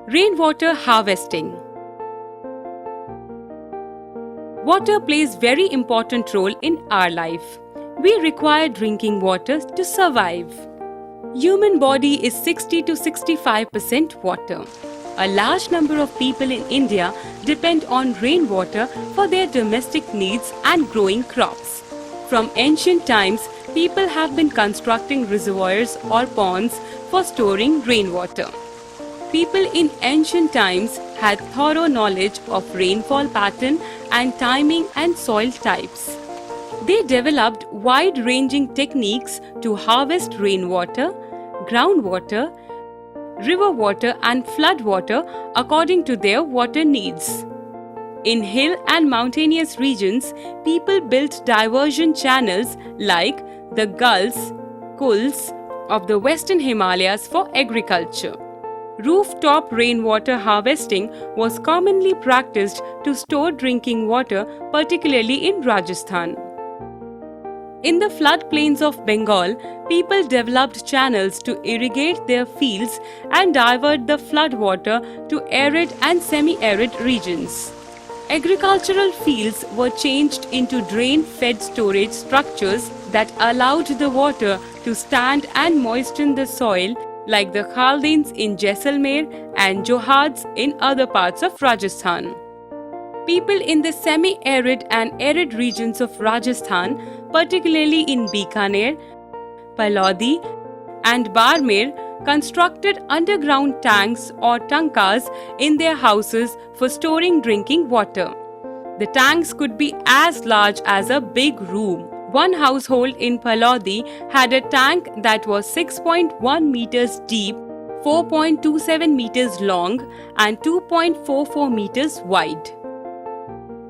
Rainwater harvesting. Water plays very important role in our life. We require drinking water to survive. Human body is 60 to 65% water. A large number of people in India depend on rainwater for their domestic needs and growing crops. From ancient times, people have been constructing reservoirs or ponds for storing rainwater. People in ancient times had thorough knowledge of rainfall pattern and timing and soil types. They developed wide-ranging techniques to harvest rainwater, groundwater, river water and flood water according to their water needs. In hill and mountainous regions, people built diversion channels like the gulls, kulls of the western Himalayas for agriculture. Rooftop rainwater harvesting was commonly practiced to store drinking water, particularly in Rajasthan. In the floodplains of Bengal, people developed channels to irrigate their fields and divert the flood water to arid and semi-arid regions. Agricultural fields were changed into drain-fed storage structures that allowed the water to stand and moisten the soil, like the Khaldains in Jaisalmer and Johads in other parts of Rajasthan. People in the semi-arid and arid regions of Rajasthan, particularly in Bikaner, Palodi and Barmer, constructed underground tanks or tankas in their houses for storing drinking water. The tanks could be as large as a big room. One household in Palodi had a tank that was 6.1 meters deep, 4.27 meters long and 2.44 meters wide.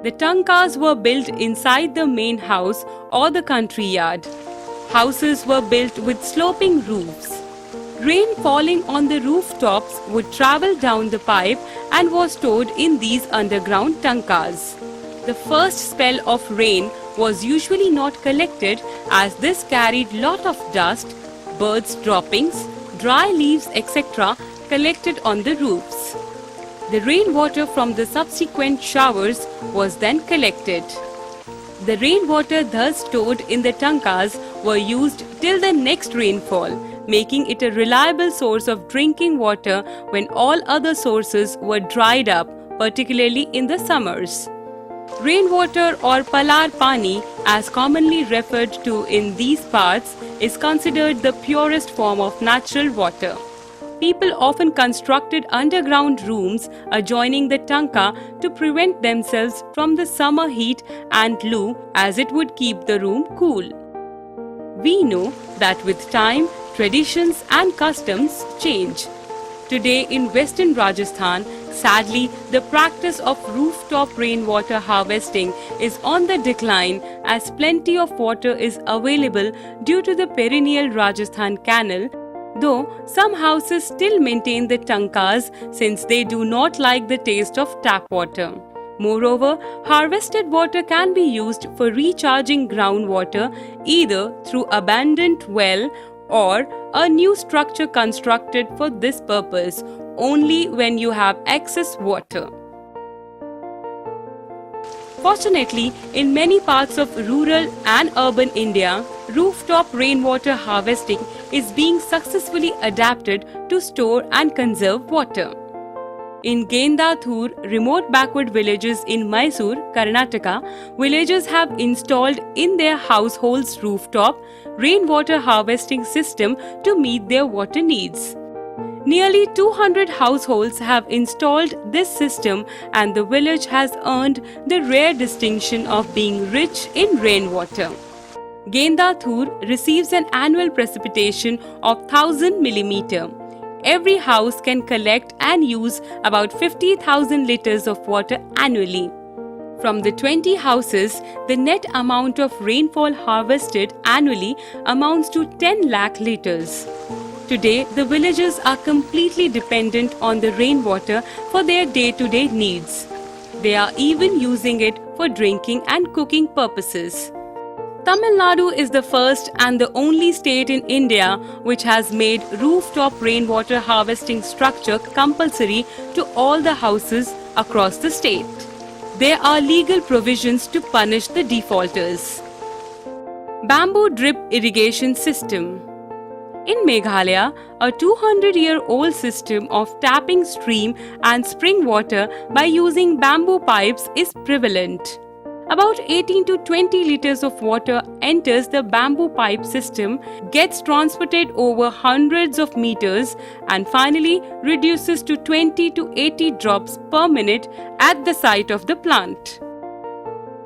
The tankas were built inside the main house or the country yard. Houses were built with sloping roofs. Rain falling on the rooftops would travel down the pipe and was stored in these underground tankas. The first spell of rain was usually not collected as this carried lot of dust, birds' droppings, dry leaves, etc. collected on the roofs. The rainwater from the subsequent showers was then collected. The rainwater thus stored in the tankas were used till the next rainfall, making it a reliable source of drinking water when all other sources were dried up, particularly in the summers. Rainwater or Palar Pani, as commonly referred to in these parts, is considered the purest form of natural water. People often constructed underground rooms adjoining the tanka to prevent themselves from the summer heat and loo, as it would keep the room cool. We know that with time, traditions and customs change. Today in Western Rajasthan, sadly, the practice of rooftop rainwater harvesting is on the decline as plenty of water is available due to the perennial Rajasthan Canal, though some houses still maintain the tankas since they do not like the taste of tap water. Moreover, harvested water can be used for recharging groundwater either through abandoned well or a new structure constructed for this purpose only when you have excess water. Fortunately, in many parts of rural and urban India, rooftop rainwater harvesting is being successfully adapted to store and conserve water. In Gendathur, remote backward villages in Mysore, Karnataka, villagers have installed in their households' rooftop rainwater harvesting system to meet their water needs. Nearly 200 households have installed this system and the village has earned the rare distinction of being rich in rainwater. Gendathur receives an annual precipitation of 1000 mm. Every house can collect and use about 50,000 liters of water annually. From the 20 houses, the net amount of rainfall harvested annually amounts to 10 lakh liters. Today, the villagers are completely dependent on the rainwater for their day-to-day needs. They are even using it for drinking and cooking purposes. Tamil Nadu is the first and the only state in India which has made rooftop rainwater harvesting structure compulsory to all the houses across the state. There are legal provisions to punish the defaulters. Bamboo drip irrigation system. In Meghalaya, a 200-year-old system of tapping stream and spring water by using bamboo pipes is prevalent. About 18 to 20 liters of water enters the bamboo pipe system, gets transported over hundreds of meters, and finally reduces to 20 to 80 drops per minute at the site of the plant.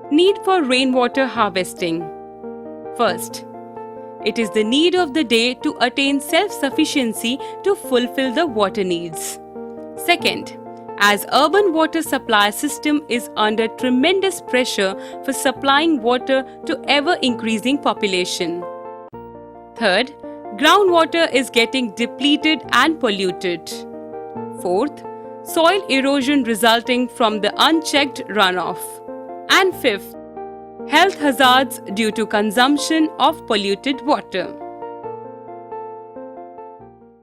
Need for rainwater harvesting. First, it is the need of the day to attain self-sufficiency to fulfill the water needs. Second, as urban water supply system is under tremendous pressure for supplying water to ever-increasing population. Third, groundwater is getting depleted and polluted. Fourth, soil erosion resulting from the unchecked runoff. And fifth, health hazards due to consumption of polluted water.